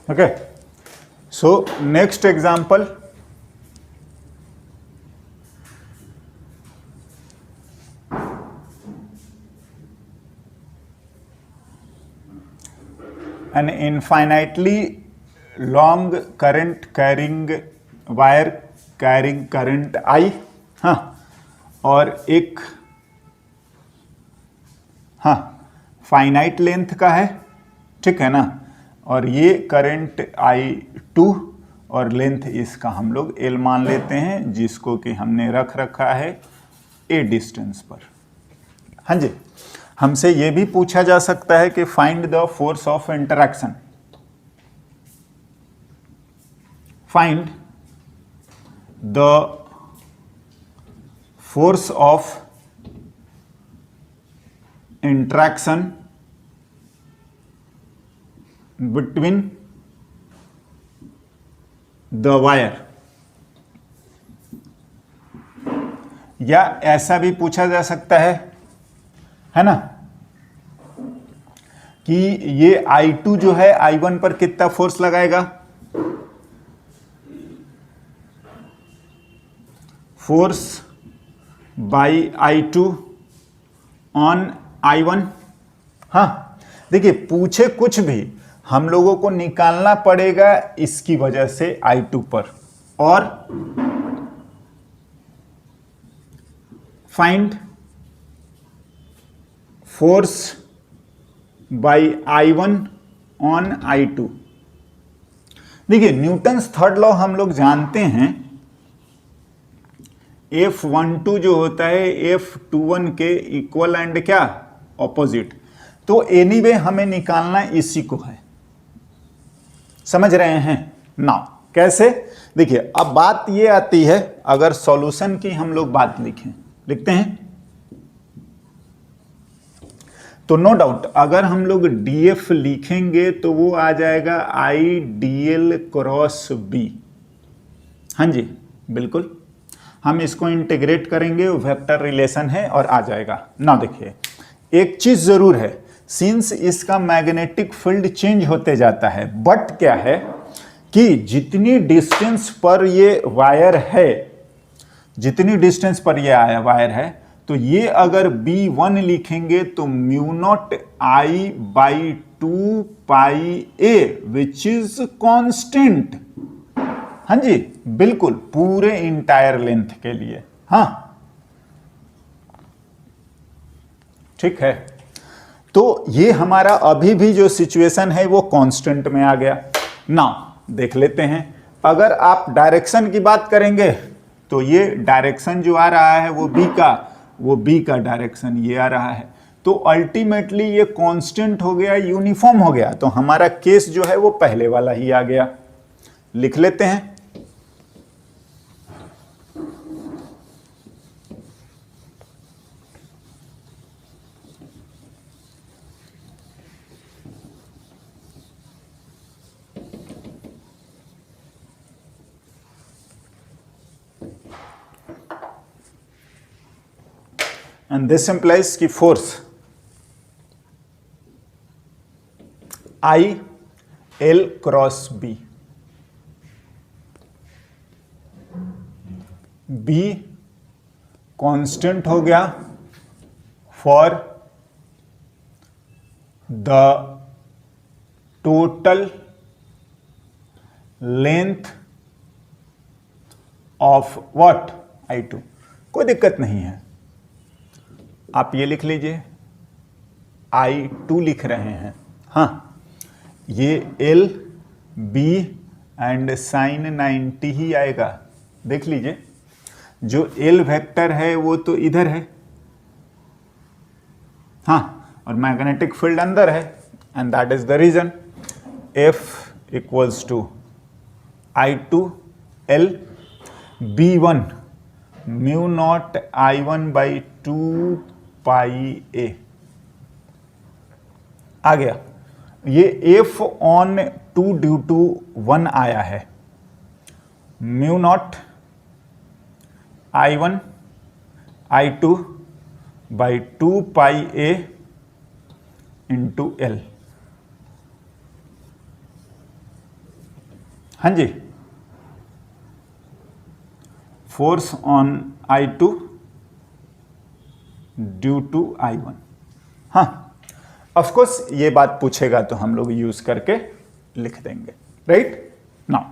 Okay, so next example, an infinitely long current carrying wire carrying current I, हाँ, और एक हाँ finite length का है, ठीक है ना, और ये करंट I2 और लेंथ इसका हम लोग L मान लेते हैं, जिसको कि हमने रख रखा है A डिस्टेंस पर। हाँ जी, हमसे ये भी पूछा जा सकता है कि find the force of interaction. Find the force of interaction between the wire, या ऐसा भी पूछा जा सकता है ना, कि ये I2 जो है I1 पर कितना फोर्स लगाएगा, force by I2 on I1। हाँ, देखिए पूछे कुछ भी, हम लोगों को निकालना पड़ेगा इसकी वजह से I2 पर, और find force by I1 on I2। देखिए न्यूटन्स थर्ड लॉ हम लोग जानते हैं, F12 जो होता है F21 के इक्वल एंड क्या, ऑपोजिट। तो एनीवे हमें निकालना इसी को है, समझ रहे हैं ना, कैसे? देखिए अब बात ये आती है, अगर सॉल्यूशन की हम लोग बात लिखते हैं तो नो डाउट अगर हम लोग DF लिखेंगे तो वो आ जाएगा IDL क्रॉस B। हाँ जी बिल्कुल, हम इसको इंटीग्रेट करेंगे, वेक्टर रिलेशन है और आ जाएगा ना। देखिए एक चीज जरूर है, सिंस इसका मैग्नेटिक फील्ड चेंज होते जाता है, बट क्या है कि जितनी डिस्टेंस पर ये वायर है, जितनी डिस्टेंस पर ये वायर है, तो ये अगर B1 लिखेंगे तो mu naught I by 2 pi A which is constant. हाँ जी बिल्कुल, पूरे इंटायर लेंथ के लिए। हाँ ठीक है, तो ये हमारा अभी भी जो सिचुएशन है वो कांस्टेंट में आ गया ना। देख लेते हैं, अगर आप डायरेक्शन की बात करेंगे तो ये डायरेक्शन जो आ रहा है वो B का डायरेक्शन ये आ रहा है, तो अल्टीमेटली ये कांस्टेंट हो गया, यूनिफॉर्म हो गया, तो हमारा केस जो है वो पहले वाला ही आ गया। लिख लेते हैं, and this implies कि force I L cross B constant हो गया for the total length of what I2। कोई दिक्कत नहीं है, आप ये लिख लीजिए, I2 लिख रहे हैं। हाँ, ये L B एंड साइन 90 ही आएगा। देख लीजिए, जो L वेक्टर है वो तो इधर है, हाँ, और मैग्नेटिक फील्ड अंदर है, and that is the reason F equals to I2 L B1 mu naught I1 by 2 pi A आ गया। ये F ऑन 2 ड्यू टू 1 आया है, mu naught I1 I2 by 2 pi A into L। हाँ जी, force on I2 due to I1। हाँ, of course ये बात पूछेगा तो हम लोग यूज करके लिख देंगे, राइट। नाउ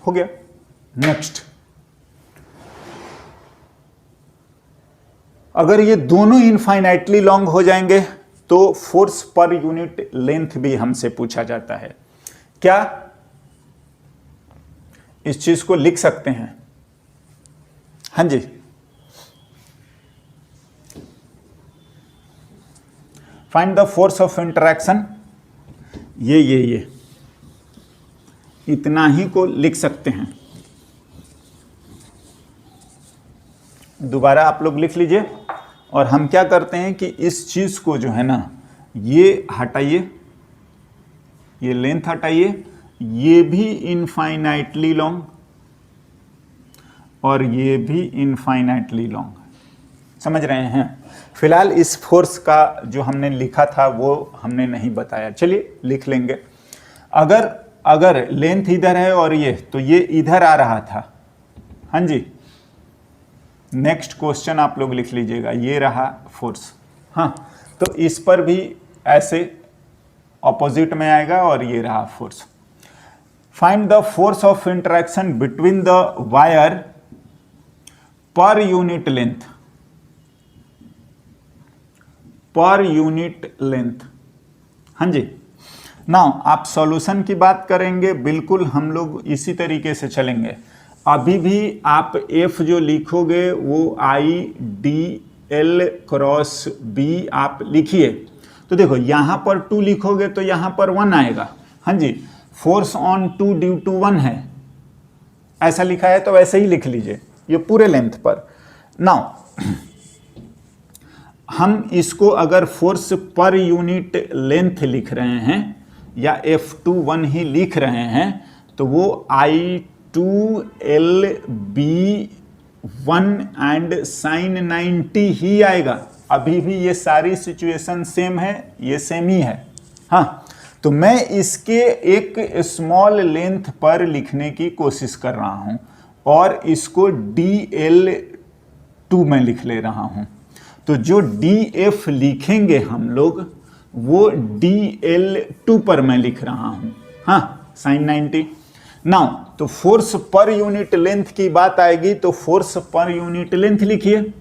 हो गया। नेक्स्ट, अगर ये दोनों इनफाइनाइटली लॉन्ग हो जाएंगे तो फोर्स पर यूनिट लेंथ भी हमसे पूछा जाता है। क्या इस चीज को लिख सकते हैं? हाँ जी, find the force of interaction, ये इतना ही को लिख सकते हैं। दोबारा आप लोग लिख लीजिए। और हम क्या करते हैं कि इस चीज को जो है ना, ये हटाइए, ये लेंथ हटाइए, ये भी इनफाइनाइटली लॉन्ग और ये भी इनफाइनाइटली लॉन्ग, समझ रहे हैं। फिलहाल इस फोर्स का जो हमने लिखा था वो हमने नहीं बताया, चलिए लिख लेंगे। अगर लेंथ इधर है और ये, तो ये इधर आ रहा था। हाँ जी, नेक्स्ट क्वेश्चन आप लोग लिख लीजिएगा, ये रहा फोर्स। हाँ, तो इस पर भी ऐसे ऑपोजिट में आएगा और ये रहा force. Find the force of interaction between the wire per unit length, per unit length. हाँ जी, नाउ आप सॉल्यूशन की बात करेंगे, बिल्कुल हम लोग इसी तरीके से चलेंगे। अभी भी आप F जो लिखोगे वो IDL क्रॉस B आप लिखिए। तो देखो यहाँ पर 2 लिखोगे तो यहाँ पर 1 आएगा। हाँ जी, फोर्स ऑन 2 ड्यू टू 1 है, ऐसा लिखा है तो वैसे ही लिख लीजिए ये पूरे लेंथ पर। नाउ हम इसको अगर फोर्स पर यूनिट लेंथ लिख रहे हैं या F21 ही लिख रहे हैं तो वो I2LB1 एंड sin 90 ही आएगा। अभी भी ये सारी सिचुएशन सेम है, ये सेम ही है। हाँ, तो मैं इसके एक स्मॉल लेंथ पर लिखने की कोशिश कर रहा हूं और इसको DL2 में लिख ले रहा हूं। तो जो DF लिखेंगे हम लोग वो DL2 पर मैं लिख रहा हूं। हाँ, sin 90। नाउ तो फोर्स पर यूनिट लेंथ की बात आएगी तो फोर्स पर यूनिट लेंथ लिखिए।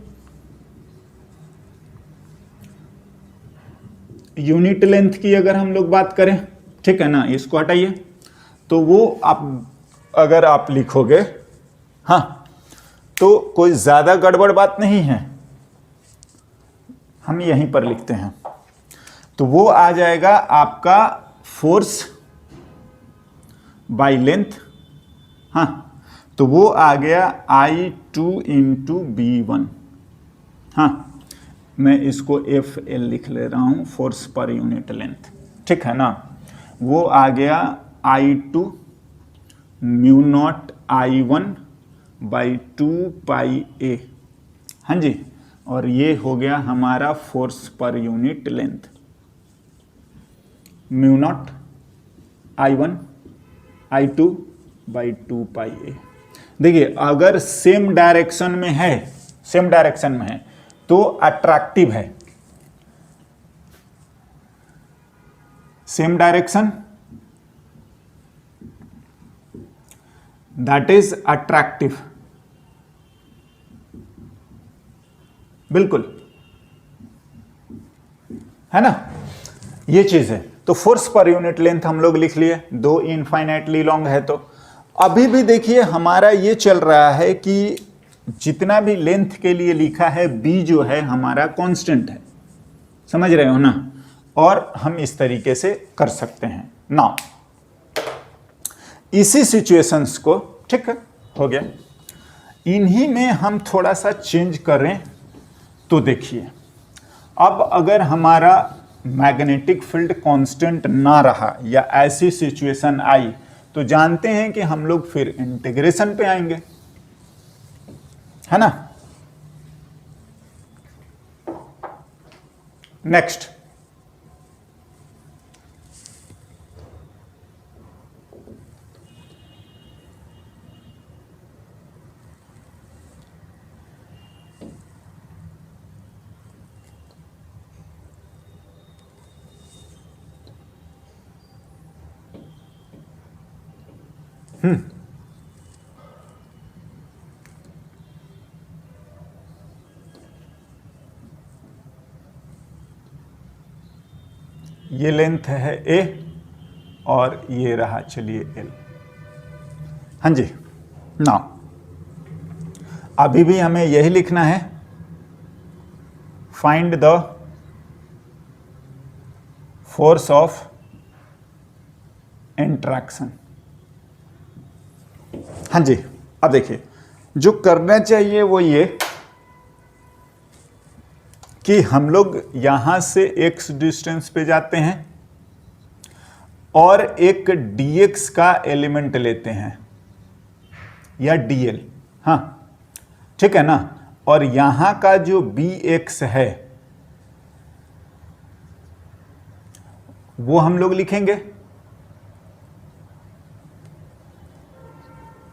यूनिट लेंथ की अगर हम लोग बात करें, ठीक है ना, इसको हटाइए, तो वो अगर आप लिखोगे, हाँ, तो कोई ज्यादा गड़बड़ बात नहीं है, हम यहीं पर लिखते हैं। तो वो आ जाएगा आपका फोर्स बाय लेंथ। हाँ, तो वो आ गया I2 इंटू B1। हाँ, मैं इसको FL लिख ले रहा हूं, फोर्स पर यूनिट लेंथ, ठीक है ना। वो आ गया I2 mu naught I1 by 2 pi A। हाँ जी, और ये हो गया हमारा force per unit length, mu naught I1 I2 by 2 pi A। देखिए, अगर सेम डायरेक्शन में है तो अट्रैक्टिव है। Same direction, that is attractive, बिल्कुल है ना, ये चीज है। तो फोर्स पर यूनिट लेंथ हम लोग लिख लिए, दो इनफाइनाइटली लॉन्ग है। तो अभी भी देखिए हमारा ये चल रहा है कि जितना भी लेंथ के लिए लिखा है B जो है हमारा कांस्टेंट है, समझ रहे हो ना। और हम इस तरीके से कर सकते हैं। नाउ इसी सिचुएशंस को, ठीक है, हो गया, इन्हीं में हम थोड़ा सा चेंज करें तो देखिए, अब अगर हमारा मैग्नेटिक फील्ड कांस्टेंट ना रहा या ऐसी सिचुएशन आई तो जानते हैं कि हम लोग फिर इंटीग्रेशन पे आएंगे, है ना। नेक्स्ट, ये लेंथ है ए और ये रहा चलिए एल। हाँ जी, नाउ अभी भी हमें यही लिखना है, find the force of interaction. हाँ जी, अब देखिए जो करना चाहिए वो ये कि हम लोग यहां से x डिस्टेंस पे जाते हैं और एक dx का एलिमेंट लेते हैं या dl, हाँ ठीक है ना, और यहां का जो bx है वो हम लोग लिखेंगे।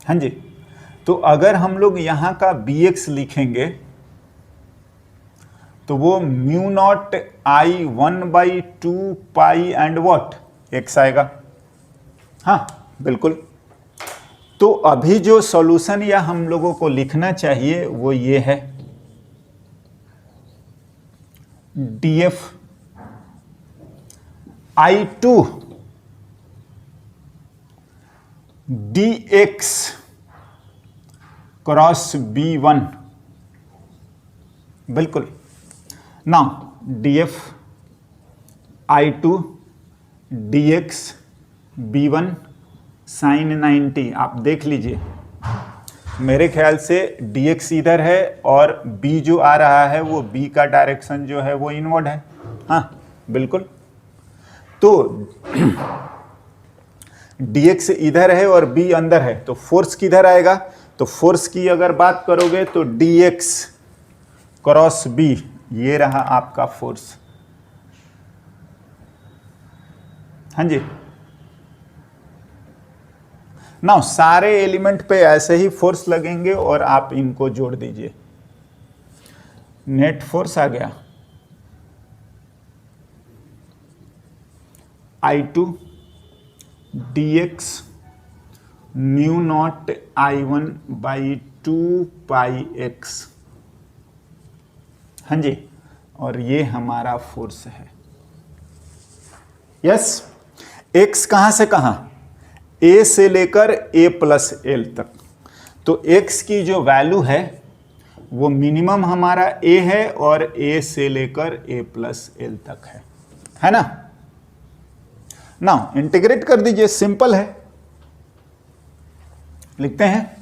हाँ जी, तो अगर हम लोग यहां का bx लिखेंगे तो वो mu not I 1/2 pi and what x आएगा। हाँ बिल्कुल, तो अभी जो सॉल्यूशन या हम लोगों को लिखना चाहिए वो ये है, df I2 dx cross B1, बिल्कुल। Now df I2 dx B1 sign 90, आप देख लीजिए मेरे ख्याल से dx इधर है और b जो आ रहा है वो b का डायरेक्शन जो है वो इनवर्ड है। हाँ बिल्कुल, तो dx इधर है और b अंदर है, तो फोर्स किधर आएगा, तो फोर्स की अगर बात करोगे तो dx क्रॉस b, ये रहा आपका फोर्स। हाँ जी, नाउ सारे एलिमेंट पे ऐसे ही फोर्स लगेंगे और आप इनको जोड़ दीजिए, नेट फोर्स आ गया I2 dx mu naught I1/2 पाई x। हाँ जी, और ये हमारा फोर्स है। यस, x कहां से कहां, a से लेकर a प्लस एल तक, तो x की जो वैल्यू है वो मिनिमम हमारा a है और a से लेकर a प्लस एल तक है ना। नाउ इंटीग्रेट कर दीजिए, सिंपल है, लिखते हैं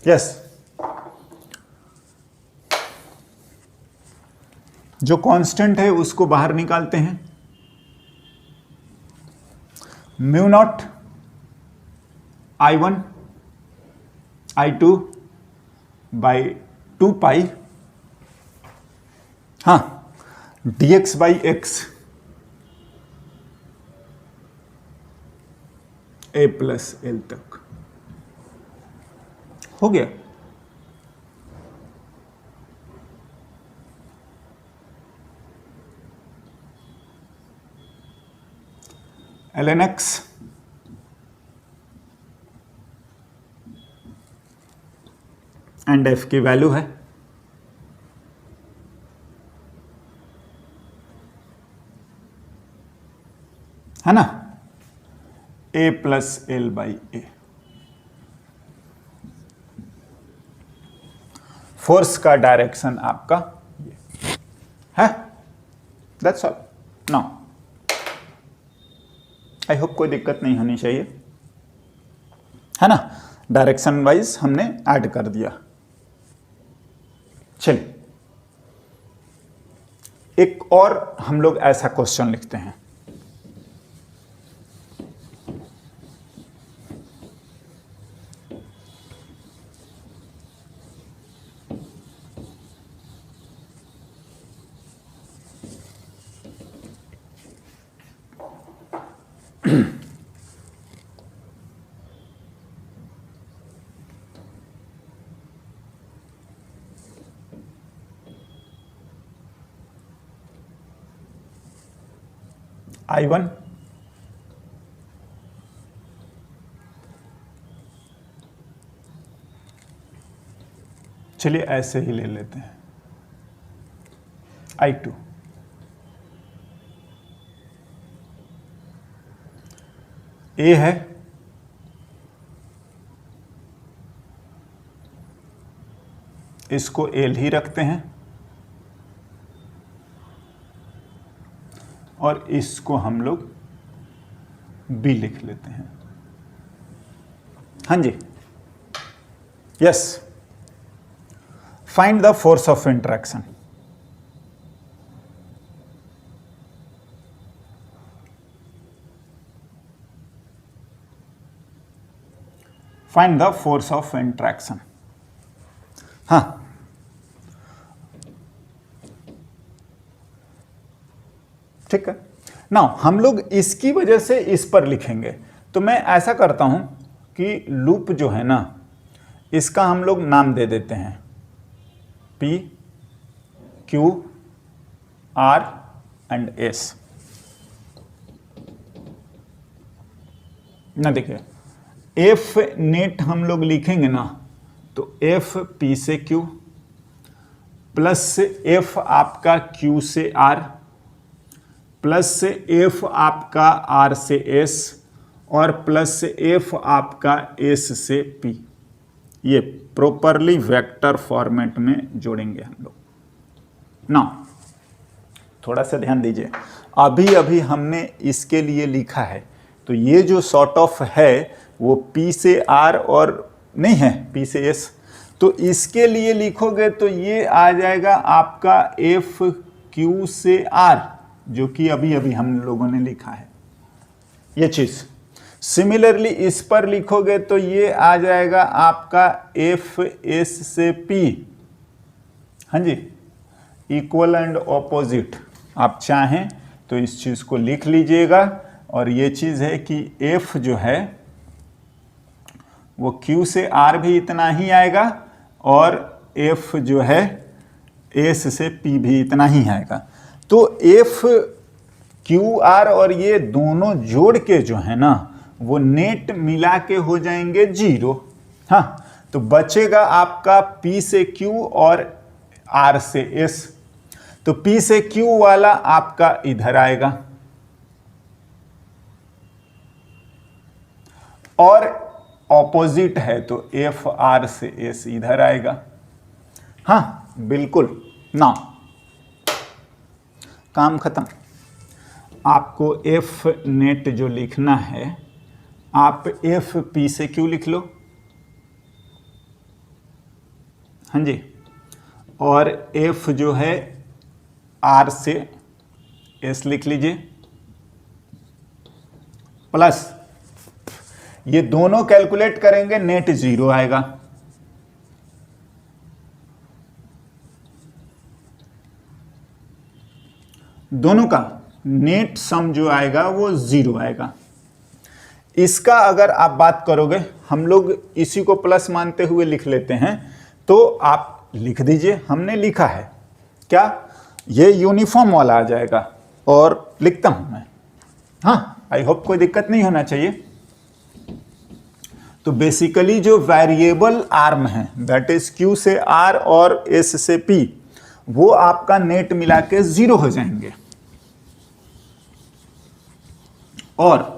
यस, जो कांस्टेंट है उसको बाहर निकालते हैं, mu naught I1 I2 by 2 पाई, हाँ dx by x a plus L तक हो गया। ln x एंड f की वैल्यू है ना, a plus L by A. Force का डायरेक्शन आपका ये है, that's all. Now I hope कोई दिक्कत नहीं होनी चाहिए, है ना, डायरेक्शन वाइज हमने ऐड कर दिया। चलिए एक और हम लोग ऐसा क्वेश्चन लिखते हैं, I1, चलिए ऐसे ही ले लेते हैं, I2, A है, इसको L ही रखते हैं और इसको हम लोग B लिख लेते हैं। हाँ जी, yes. Find the force of interaction. Find the force of interaction. हाँ, ठीक है। नाउ हम लोग इसकी वजह से इस पर लिखेंगे, तो मैं ऐसा करता हूं कि लूप जो है ना, इसका हम लोग नाम दे देते हैं P, Q, R and S। ना देखिए, F नेट हम लोग लिखेंगे ना, तो F P से Q प्लस F आपका Q से R प्लस F आपका R से S और प्लस F आपका S से P। ये प्रॉपरली वेक्टर फॉर्मेट में जोड़ेंगे हम लोग। नाउ थोड़ा सा ध्यान दीजिए, अभी अभी हमने इसके लिए लिखा है, तो ये जो सॉर्ट ऑफ है वो P से R और नहीं है P से S, तो इसके लिए लिखोगे तो ये आ जाएगा आपका F Q से R, जो कि अभी अभी हम लोगों ने लिखा है ये चीज। सिमिलरली इस पर लिखोगे तो ये आ जाएगा आपका F S से P। हाँ जी, इक्वल एंड ऑपोजिट। आप चाहें तो इस चीज को लिख लीजिएगा, और ये चीज है कि F जो है वो Q से R भी इतना ही आएगा और F जो है S से P भी इतना ही आएगा। तो F Q R और ये दोनों जोड़ के जो है ना, वो नेट मिला के हो जाएंगे 0। हाँ, तो बचेगा आपका P से Q और R से S। तो P से Q वाला आपका इधर आएगा और ऑपोजिट है तो F R से S इधर आएगा। हाँ बिल्कुल। ना काम खत्म। आपको F नेट जो लिखना है, आप F P से Q लिख लो। हाँ जी, और F जो है R से S लिख लीजिए, प्लस ये दोनों कैलकुलेट करेंगे, नेट 0 आएगा। दोनों का नेट सम जो आएगा वो 0 आएगा। इसका अगर आप बात करोगे, हम लोग इसी को प्लस मानते हुए लिख लेते हैं, तो आप लिख दीजिए, हमने लिखा है क्या, ये यूनिफॉर्म वाला आ जाएगा। और लिखता हूं मैं, हाँ आई होप कोई दिक्कत नहीं होना चाहिए। तो बेसिकली जो वेरिएबल आर्म है, दैट इज Q से R और S से P, वो आपका नेट मिला के 0 हो जाएंगे। और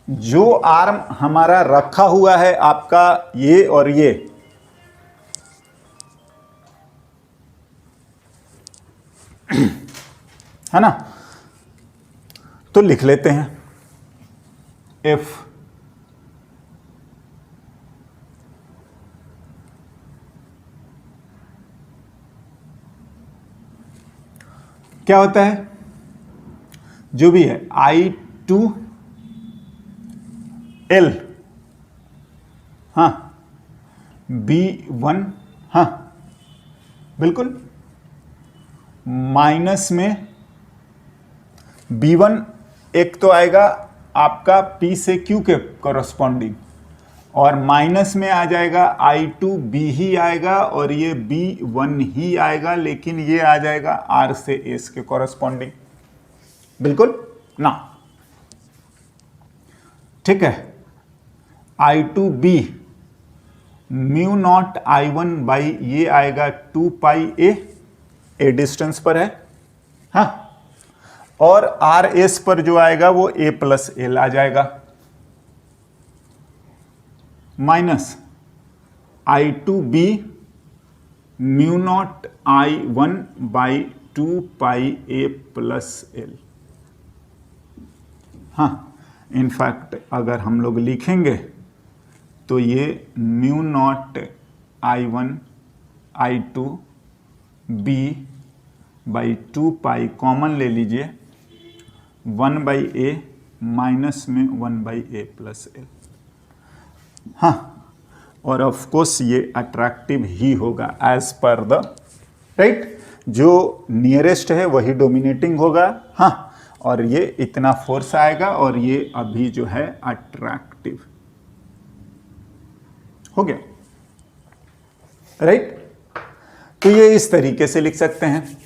जो आर्म हमारा रखा हुआ है आपका ये और ये, है ना, तो लिख लेते हैं F क्या होता है, जो भी है I2 L, हाँ B1, हाँ बिल्कुल, माइनस में B1 एक तो आएगा आपका P से Q के कॉरस्पॉन्डिंग, और माइनस में आ जाएगा I2B ही आएगा और ये B1 ही आएगा, लेकिन ये आ जाएगा R से S के कॉरस्पॉन्डिंग। बिल्कुल ना, ठीक है। I2B mu naught I1 by ये आएगा 2 पाई ए डिस्टेंस पर है, हाँ, और RS पर जो आएगा वो A प्लस एल आ जाएगा, minus I2B mu naught I1 by 2 pi A plus L. हाँ, इनफैक्ट अगर हम लोग लिखेंगे तो ये mu naught I1 I2 B by 2 pi common ले लीजिए, 1 बाई ए माइनस में 1 बाई ए प्लस एल। हाँ, और ऑफ कोर्स ये अट्रैक्टिव ही होगा एज पर द राइट, जो नियरेस्ट है वही डोमिनेटिंग होगा। हाँ, और ये इतना फोर्स आएगा और ये अभी जो है अट्रैक्टिव हो गया, राइट। तो ये इस तरीके से लिख सकते हैं,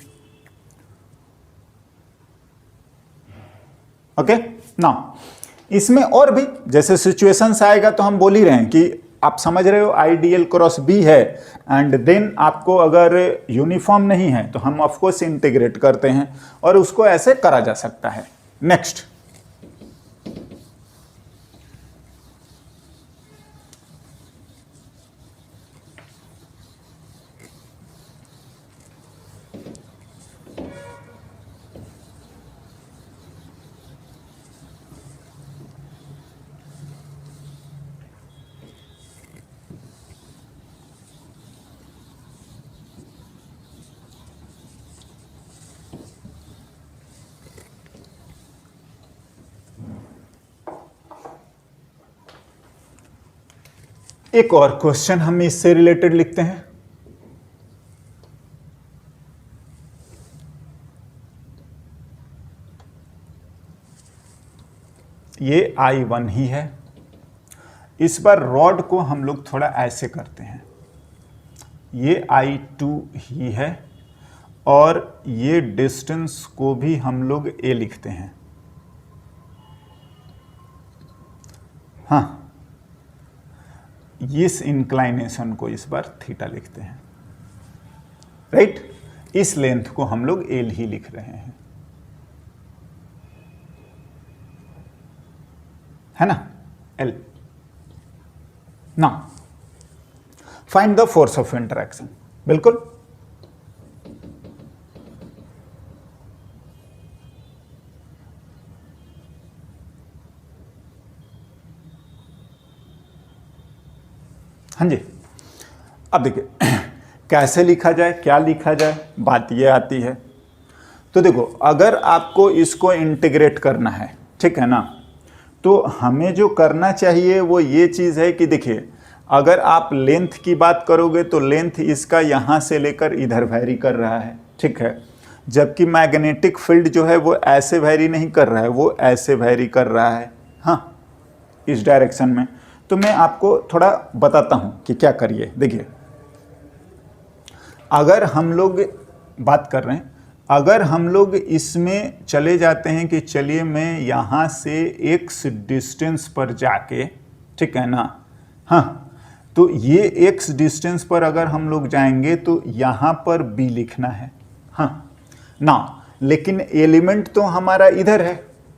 ओके ना। इसमें और भी जैसे सिचुएशंस आएगा तो हम बोल ही रहे हैं कि आप समझ रहे हो आईडीएल क्रॉस बी है एंड देन आपको अगर यूनिफॉर्म नहीं है तो हम ऑफ कोर्स इंटीग्रेट करते हैं और उसको ऐसे करा जा सकता है। नेक्स्ट, एक और क्वेश्चन हम इससे रिलेटेड लिखते हैं। ये I1 ही है। इस बार रॉड को हम लोग थोड़ा ऐसे करते हैं, ये I2 ही है और ये डिस्टेंस को भी हम लोग A लिखते हैं। हाँ, इस इंक्लाइनेशन को इस बार थीटा लिखते हैं, राइट। इस लेंथ को हम लोग एल ही लिख रहे हैं, है ना, एल। ना find the force of interaction, बिल्कुल। हाँ जी, अब देखिए कैसे लिखा जाए, क्या लिखा जाए, बात ये आती है। तो देखो, अगर आपको इसको इंटीग्रेट करना है, ठीक है ना, तो हमें जो करना चाहिए वो ये चीज़ है कि देखिए, अगर आप लेंथ की बात करोगे तो लेंथ इसका यहाँ से लेकर इधर वैरी कर रहा है, ठीक है, जबकि मैग्नेटिक फील्ड जो है वो ऐसे वैरी नहीं कर रहा है, वो ऐसे वैरी कर रहा है, हाँ, इस डायरेक्शन में। तो मैं आपको थोड़ा बताता हूं कि क्या करिए। देखिए, अगर हम लोग बात कर रहे हैं, अगर हम लोग इसमें चले जाते हैं कि चलिए मैं यहाँ से x डिस्टेंस पर जाके, ठीक है ना, हाँ, तो ये x डिस्टेंस पर अगर हम लोग जाएंगे तो यहाँ पर b लिखना है, हाँ ना, लेकिन एलिमेंट तो हमारा इधर है,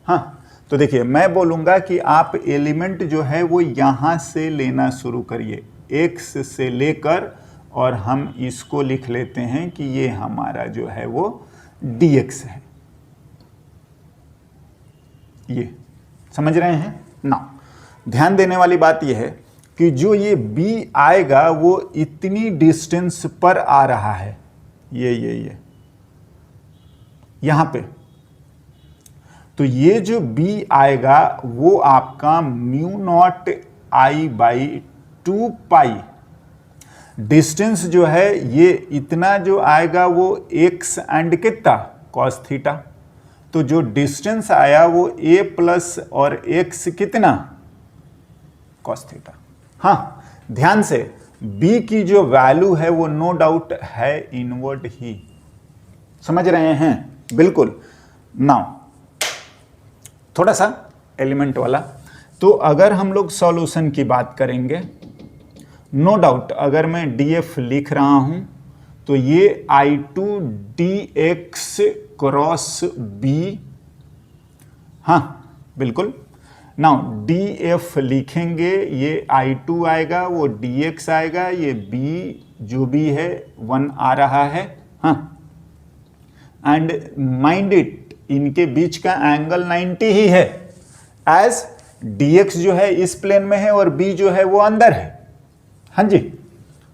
हाँ। तो देखिए, मैं बोलूँगा कि आप एलिमेंट जो है वो यहाँ से लेना शुरू करिए, x से लेकर, और हम इसको लिख लेते हैं कि ये हमारा जो है वो dx है। ये समझ रहे हैं ना। ध्यान देने वाली बात यह है कि जो ये b आएगा वो इतनी डिस्टेंस पर आ रहा है, ये यहाँ पे। तो ये जो b आएगा वो आपका mu naught I by 2 pi, distance जो है ये इतना जो आएगा वो x एंड कितना cos थीटा। तो जो डिस्टेंस आया वो a प्लस और x कितना cos थीटा। हाँ, ध्यान से, b की जो वैल्यू है वो नो डाउट है इनवर्ड ही, समझ रहे हैं, बिल्कुल। नाउ थोड़ा सा एलिमेंट वाला। तो अगर हम लोग सॉल्यूशन की बात करेंगे, नो डाउट अगर मैं df लिख रहा हूं तो ये I2 dx क्रॉस b, हाँ बिल्कुल। नाउ df लिखेंगे, ये I2 आएगा, वो dx आएगा, ये b जो भी है 1 आ रहा है, हाँ। एंड माइंड इट, इनके बीच का एंगल 90 ही है, एज dx जो है इस प्लेन में है और b जो है वो अंदर है, हाँ जी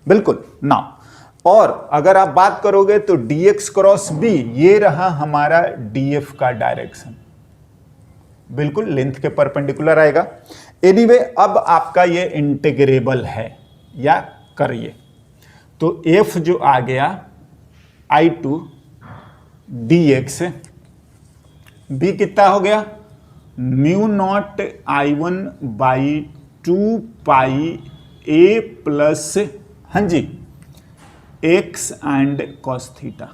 बिल्कुल। नाउ और अगर आप बात करोगे तो dx क्रॉस b, ये रहा हमारा df का डायरेक्शन, बिल्कुल लेंथ के परपेंडिकुलर आएगा। एनीवे अब आपका ये इंटीग्रेबल है या करिए, तो f जो आ गया I2 dx, b कितना हो गया mu naught I1 by 2 pi a plus, हाँ जी, x एंड कॉस थीटा।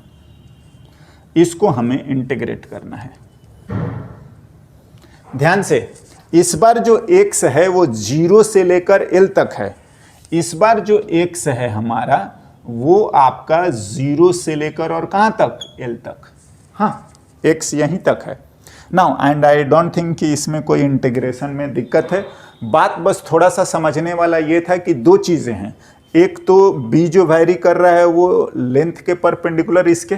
इसको हमें इंटीग्रेट करना है। ध्यान से, इस बार जो x है वो 0 से लेकर l तक है, इस बार जो x है हमारा वो आपका 0 से लेकर और कहां तक, l तक, हाँ x यहीं तक है। Now and I don't think कि इसमें कोई इंटीग्रेशन में दिक्कत है। बात बस थोड़ा सा समझने वाला ये था कि दो चीजें हैं, एक तो b जो वैरी कर रहा है वो लेंथ के परपेंडिकुलर इसके,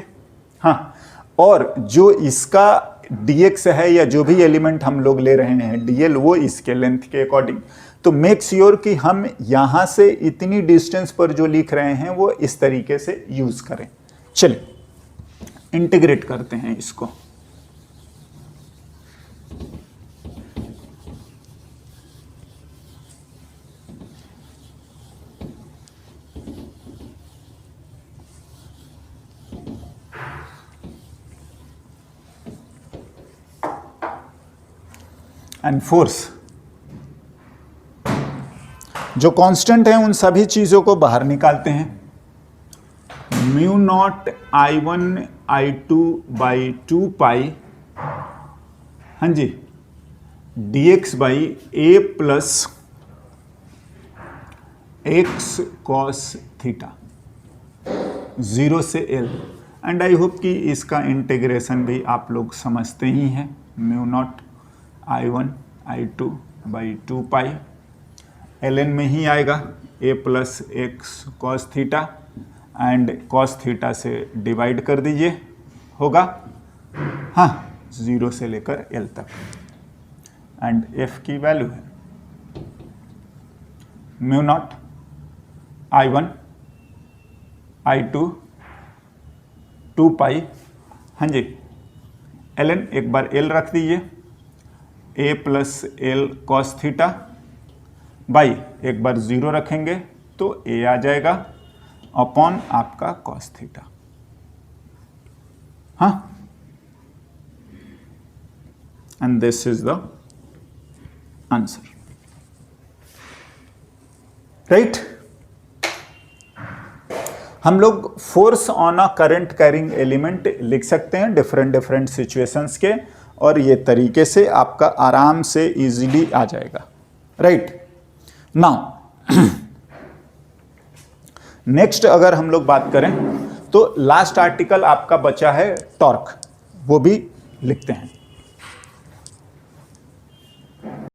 हाँ, और जो इसका dx है या जो भी एलिमेंट हम लोग ले रहे हैं dl, वो इसके लेंथ के अकॉर्डिंग। तो मेक श्योर कि हम यहां से इतनी डिस्टेंस पर जो लिख रहे हैं वो इस तरीके से यूज करें। चलिए इंटीग्रेट करते हैं इसको। एंड फोर्स, जो कांस्टेंट है उन सभी चीजों को बाहर निकालते हैं। Mu naught I1 I2 by 2 पाई, हाँ जी, dx by a plus x cos theta 0 से l। एंड आई होप कि इसका इंटीग्रेशन भी आप लोग समझते ही हैं। Mu naught I1 I2 by 2 pi, ln में ही आएगा a plus x cos theta, and cos theta से डिवाइड कर दीजिए, होगा, हाँ, 0 से लेकर l तक। एंड f की वैल्यू है म्यू नॉट I1 I2 2 पाई, हाँ जी, ln एक बार l रख दीजिए, a plus L cos theta by एक बार 0 रखेंगे तो a आ जाएगा अपॉन आपका कॉस थीटा, हाँ, and this is the answer, right. हम लोग force on a current carrying element लिख सकते हैं डिफरेंट सिचुएशंस के, और ये तरीके से आपका आराम से इजीली आ जाएगा, राइट। नाउ नेक्स्ट अगर हम लोग बात करें तो लास्ट आर्टिकल आपका बचा है टॉर्क, वो भी लिखते हैं।